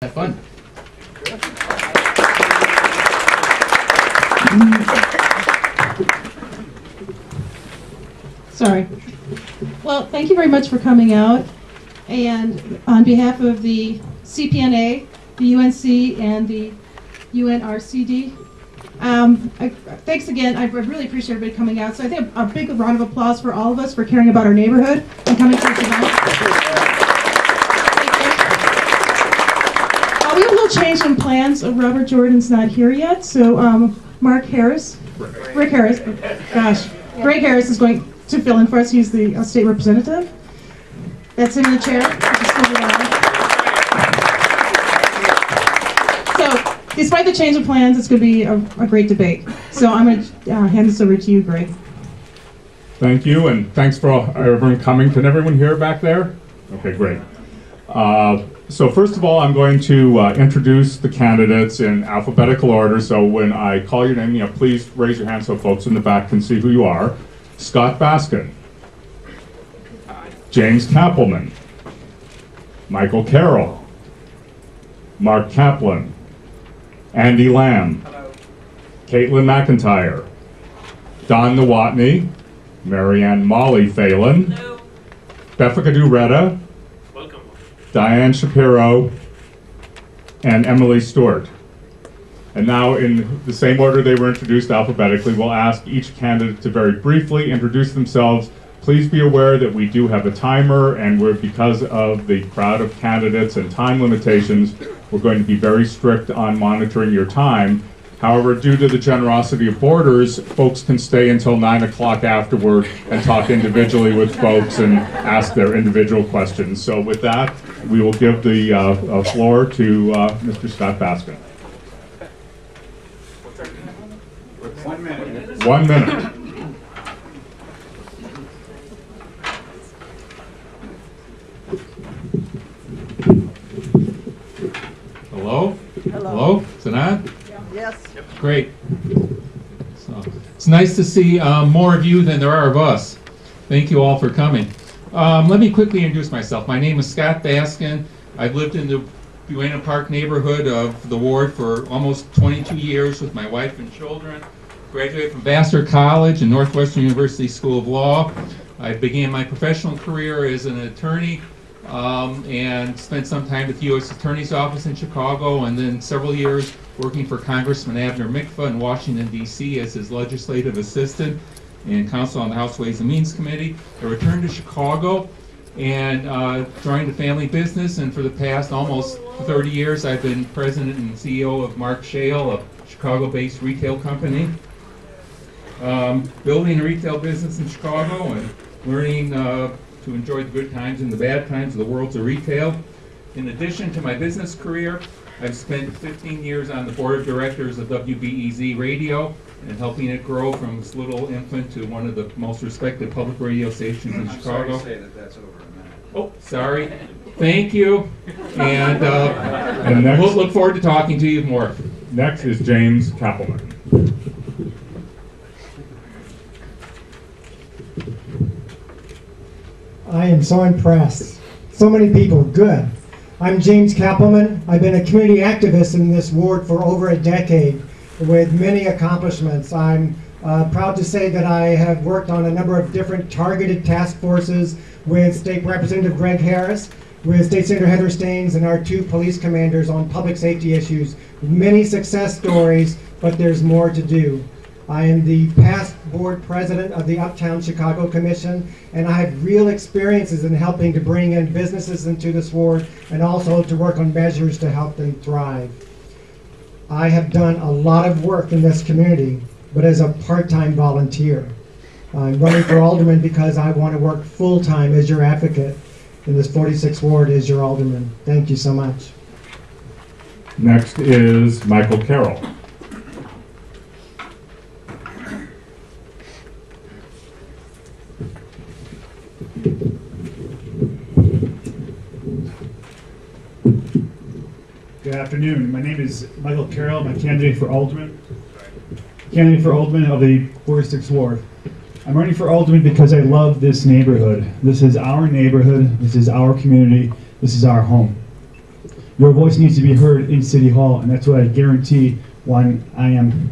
Have fun. Sorry. Well, thank you very much for coming out. And on behalf of the CPNA, the UNC, and the UNRCD, thanks again. I really appreciate everybody coming out. So I think a big round of applause for all of us for caring about our neighborhood and coming to this event. We have a little change in plans. Robert Jordan's not here yet, so Rick Harris, gosh, Greg Harris is going to fill in for us. He's the state representative. That's him in the chair. So, despite the change of plans, it's going to be a great debate. So I'm going to hand this over to you, Greg. Thank you, and thanks for everyone coming. Can everyone hear back there? Okay, great. So first of all, I'm going to introduce the candidates in alphabetical order. So when I call your name, please raise your hand so folks in the back can see who you are. Scott Baskin. James Kappelman. Michael Carroll. Mark Kaplan. Andy Lamb. Hello. Caitlin McIntyre. Don Nowotny. Marianne Molly Phelan. Hello. Befika Duretta. Welcome. Diane Shapiro, and Emily Stewart. And now, in the same order they were introduced alphabetically, we'll ask each candidate to very briefly introduce themselves. Please be aware that we do have a timer, and because of the crowd of candidates and time limitations, we're going to be very strict on monitoring your time. However, due to the generosity of boarders, folks can stay until 9 o'clock afterward and talk individually with folks and ask their individual questions. So with that, we will give the floor to Mr. Scott Baskin. 1 minute. 1 minute. Hello? Hello? Is it on? Yes. Great. So, it's nice to see more of you than there are of us. Thank you all for coming. Let me quickly introduce myself. My name is Scott Baskin. I've lived in the Buena Park neighborhood of the ward for almost 22 years with my wife and children. Graduated from Vassar College and Northwestern University School of Law. I began my professional career as an attorney and spent some time at the U.S. Attorney's Office in Chicago, and then several years working for Congressman Abner Mikva in Washington, D.C. as his legislative assistant and counsel on the House Ways and Means Committee. I returned to Chicago and joined the family business, and for the past almost 30 years I've been president and CEO of Mark Shale, a Chicago-based retail company. Building a retail business in Chicago and learning to enjoy the good times and the bad times of the worlds of retail. In addition to my business career, I've spent 15 years on the board of directors of WBEZ Radio and helping it grow from this little infant to one of the most respected public radio stations in Chicago. I'm sorry to say that that's over a minute. Oh, sorry. Thank you. And next, we'll look forward to talking to you more. Next is James Kappelman. I am so impressed. So many people, good. I'm James Kappelman. I've been a community activist in this ward for over a decade with many accomplishments. I'm proud to say that I have worked on a number of different targeted task forces with State Representative Greg Harris, with State Senator Heather Staines, and our 2 police commanders on public safety issues. Many success stories, but there's more to do. I am the past board president of the Uptown Chicago Commission, and I have real experiences in helping to bring in businesses into this ward and also to work on measures to help them thrive. I have done a lot of work in this community, but as a part-time volunteer. I'm running for alderman because I want to work full-time as your advocate in this 46th ward as your alderman. Thank you so much. Next is Michael Carroll. Good afternoon. My name is Michael Carroll. I'm a candidate for alderman. Candidate for alderman of the 46th ward. I'm running for alderman because I love this neighborhood. This is our neighborhood. This is our community. This is our home. Your voice needs to be heard in City Hall, and that's what I guarantee when I am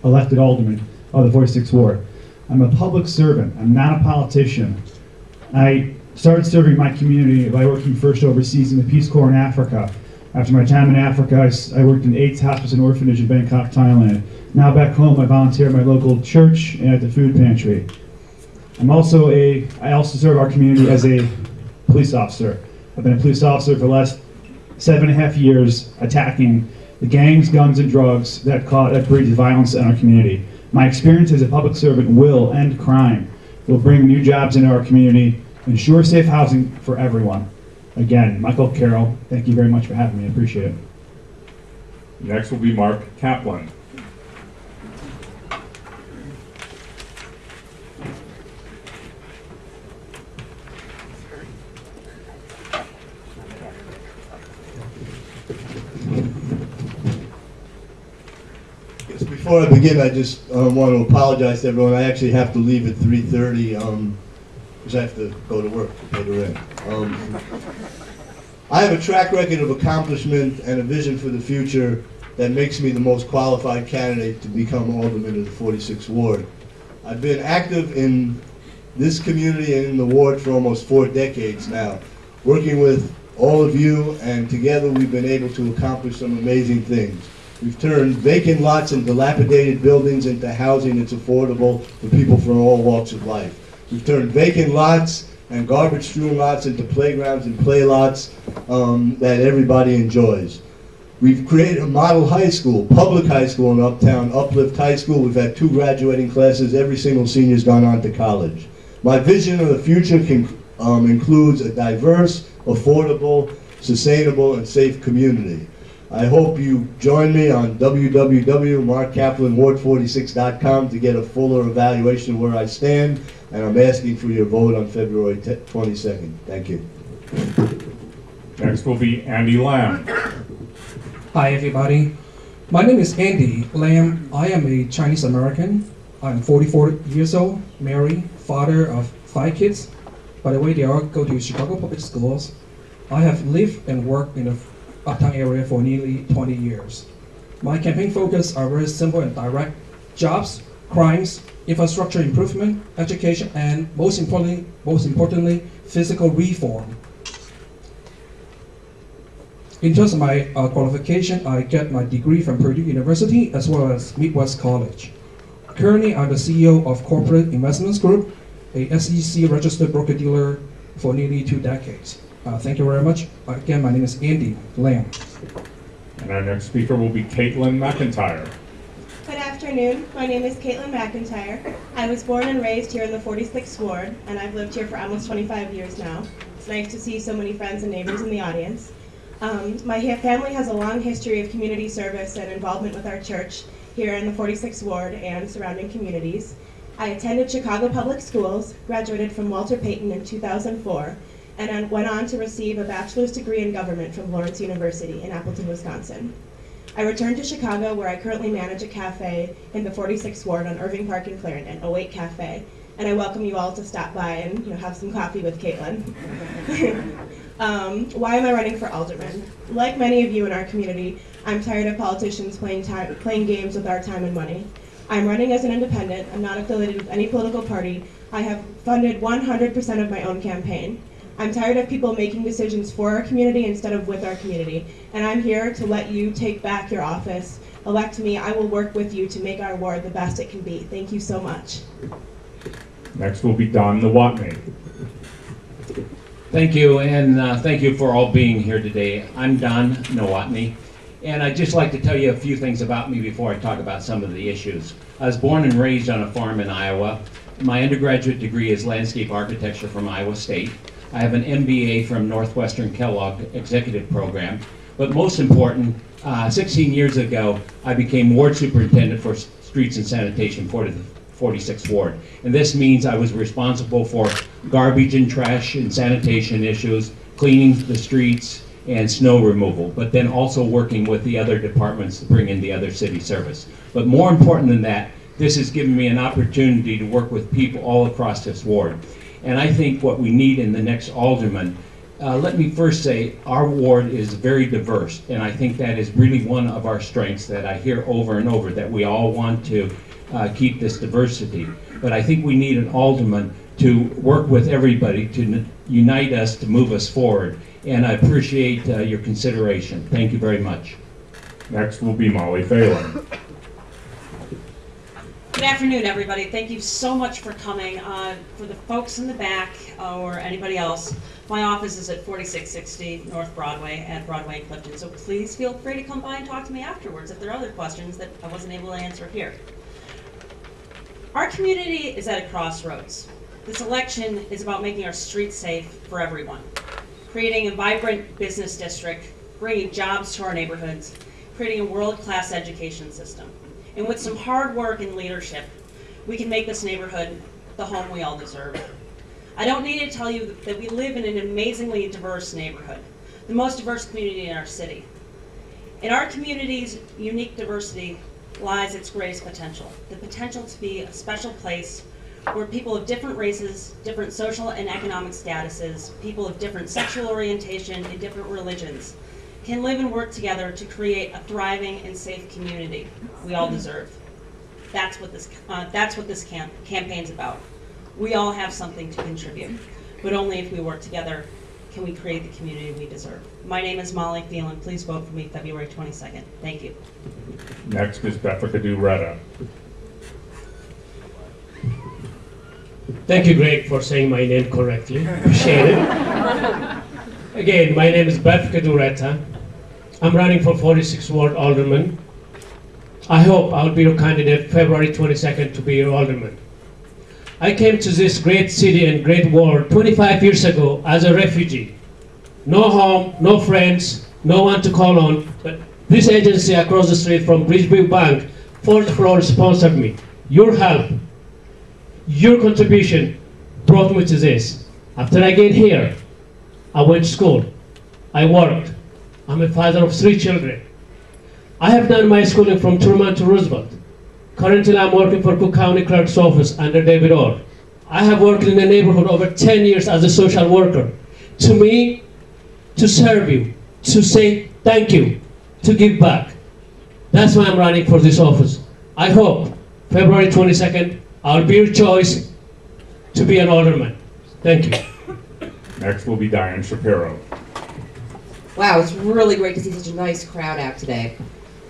elected alderman of the 46th Ward. I'm a public servant. I'm not a politician. I started serving my community by working first overseas in the Peace Corps in Africa. After my time in Africa, I worked in AIDS hospice and orphanage in Bangkok, Thailand. Now back home, I volunteer at my local church and at the food pantry. I also serve our community as a police officer. I've been a police officer for the last 7.5 years, attacking the gangs, guns, and drugs that breed violence in our community. My experience as a public servant will end crime, will bring new jobs into our community, ensure safe housing for everyone. Again, Michael Carroll, thank you very much for having me. I appreciate it. Next will be Mark Kaplan. Before I begin, I just want to apologize to everyone. I actually have to leave at 3:30 because I have to go to work to pay the rent. I have a track record of accomplishment and a vision for the future that makes me the most qualified candidate to become alderman of the 46th Ward. I've been active in this community and in the ward for almost 4 decades now, working with all of you, and together we've been able to accomplish some amazing things. We've turned vacant lots and dilapidated buildings into housing that's affordable for people from all walks of life. We've turned vacant lots and garbage-strewn lots into playgrounds and play lots that everybody enjoys. We've created a model high school, public high school in Uptown, Uplift High School. We've had 2 graduating classes. Every single senior's gone on to college. My vision of the future includes a diverse, affordable, sustainable, and safe community. I hope you join me on www.markkaplanward46.com to get a fuller evaluation of where I stand, and I'm asking for your vote on February 22nd. Thank you. Next will be Andy Lamb. Hi everybody, my name is Andy Lam. I am a Chinese American. I'm 44 years old, married, father of 5 kids. By the way, they all go to Chicago public schools. I have lived and worked in the Uptown area for nearly 20 years. My campaign focus are very simple and direct: jobs, crimes, infrastructure improvement, education, and most importantly, physical reform. In terms of my qualification, I get my degree from Purdue University as well as Midwest College. Currently, I'm the CEO of Corporate Investments Group, a SEC registered broker-dealer for nearly 2 decades. Thank you very much. Again, my name is Andy Lamb. And our next speaker will be Caitlin McIntyre. Good afternoon. My name is Caitlin McIntyre. I was born and raised here in the 46th Ward, and I've lived here for almost 25 years now. It's nice to see so many friends and neighbors in the audience. My family has a long history of community service and involvement with our church here in the 46th Ward and surrounding communities. I attended Chicago Public Schools, graduated from Walter Payton in 2004, and then went on to receive a bachelor's degree in government from Lawrence University in Appleton, Wisconsin. I returned to Chicago, where I currently manage a cafe in the 46th Ward on Irving Park in Clarendon, Awake Cafe, and I welcome you all to stop by and have some coffee with Caitlin. Why am I running for alderman? Like many of you in our community, I'm tired of politicians playing games with our time and money. I'm running as an independent. I'm not affiliated with any political party. I have funded 100% of my own campaign. I'm tired of people making decisions for our community instead of with our community, and I'm here to let you take back your office. Elect me. I will work with you to make our ward the best it can be. Thank you so much. Next will be Don Nowotny. Thank you, and thank you for all being here today. I'm Don Nowotny, and I'd just like to tell you a few things about me before I talk about some of the issues. I was born and raised on a farm in Iowa. My undergraduate degree is landscape architecture from Iowa State. I have an MBA from Northwestern Kellogg Executive Program. But most important, 16 years ago, I became ward superintendent for streets and sanitation for the 46th Ward. And this means I was responsible for garbage and trash and sanitation issues, cleaning the streets, and snow removal, but then also working with the other departments to bring in the other city service. But more important than that, this has given me an opportunity to work with people all across this ward. And I think what we need in the next alderman let me first say our ward is very diverse, and I think that is really one of our strengths that I hear over and over, that we all want to keep this diversity. But I think we need an alderman to work with everybody to unite us, to move us forward. And I appreciate your consideration. Thank you very much. Next will be Molly Phelan. Good afternoon, everybody. Thank you so much for coming. For the folks in the back or anybody else, my office is at 4660 North Broadway at Broadway and Clifton. So please feel free to come by and talk to me afterwards if there are other questions that I wasn't able to answer here. Our community is at a crossroads. This election is about making our streets safe for everyone, creating a vibrant business district, bringing jobs to our neighborhoods, creating a world-class education system. And with some hard work and leadership, we can make this neighborhood the home we all deserve. I don't need to tell you that we live in an amazingly diverse neighborhood, the most diverse community in our city. In our community's unique diversity lies its greatest potential, the potential to be a special place where people of different races, different social and economic statuses, people of different sexual orientation and different religions can live and work together to create a thriving and safe community we all deserve. That's what this campaign's about. We all have something to contribute, but only if we work together can we create the community we deserve. My name is Molly Phelan. Please vote for me February 22nd. Thank you. Next is Bethlehem Duretta. Thank you, Greg, for saying my name correctly. Appreciate it. Again, my name is Beth Kadureta. I'm running for 46th Ward Alderman. I hope I'll be your candidate February 22nd to be your alderman. I came to this great city and great ward 25 years ago as a refugee. No home, no friends, no one to call on, but this agency across the street from Bridgeview Bank, 4th floor, sponsored me. Your help, your contribution brought me to this. After I get here, I went to school, I worked. I'm a father of 3 children. I have done my schooling from Truman to Roosevelt. Currently, I'm working for Cook County Clerk's Office under David Orr. I have worked in the neighborhood over 10 years as a social worker. To me, to serve you, to say thank you, to give back. That's why I'm running for this office. I hope February 22nd, I'll be your choice to be an alderman. Thank you. Next will be Diane Shapiro. Wow, it's really great to see such a nice crowd out today.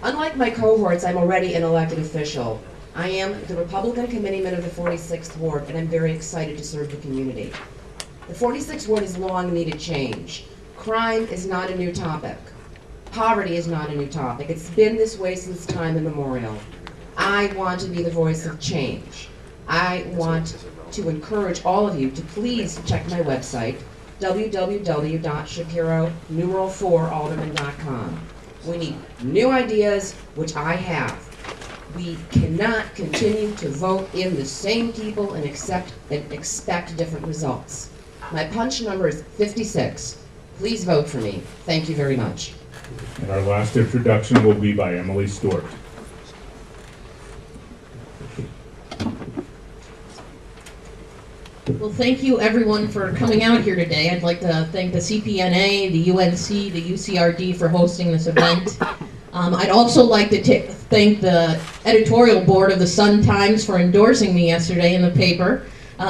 Unlike my cohorts, I'm already an elected official. I am the Republican committeeman of the 46th Ward, and I'm very excited to serve the community. The 46th Ward has long needed change. Crime is not a new topic. Poverty is not a new topic. It's been this way since time immemorial. I want to be the voice of change. I want to encourage all of you to please check my website, www.shapiro4alderman.com. We need new ideas, which I have. We cannot continue to vote in the same people and expect different results. My punch number is 56. Please vote for me. Thank you very much. And our last introduction will be by Emily Stewart. Well, thank you everyone for coming out here today. I'd like to thank the CPNA, the UNC, the UCRD for hosting this event. I'd also like to thank the editorial board of the Sun-Times for endorsing me yesterday in the paper.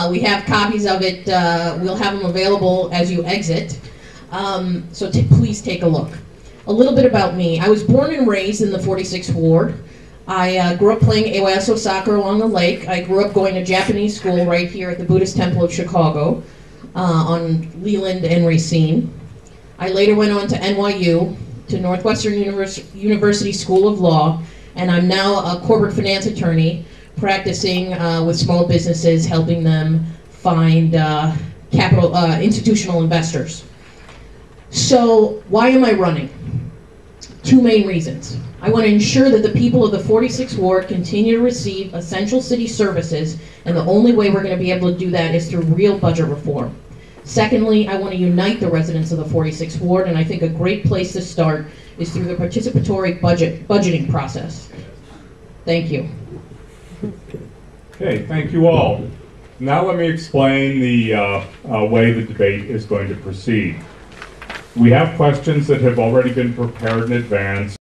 We have copies of it. We'll have them available as you exit. So please take a look. A little bit about me. I was born and raised in the 46th Ward. I grew up playing AYSO soccer along the lake. I grew up going to Japanese school right here at the Buddhist Temple of Chicago on Leland and Racine. I later went on to NYU, to Northwestern University School of Law, and I'm now a corporate finance attorney practicing with small businesses, helping them find institutional investors. So why am I running? 2 main reasons. I want to ensure that the people of the 46th Ward continue to receive essential city services, and the only way we're going to be able to do that is through real budget reform. Secondly, I want to unite the residents of the 46th Ward, and I think a great place to start is through the participatory budgeting process. Thank you. Okay, thank you all. Now let me explain the way the debate is going to proceed. We have questions that have already been prepared in advance.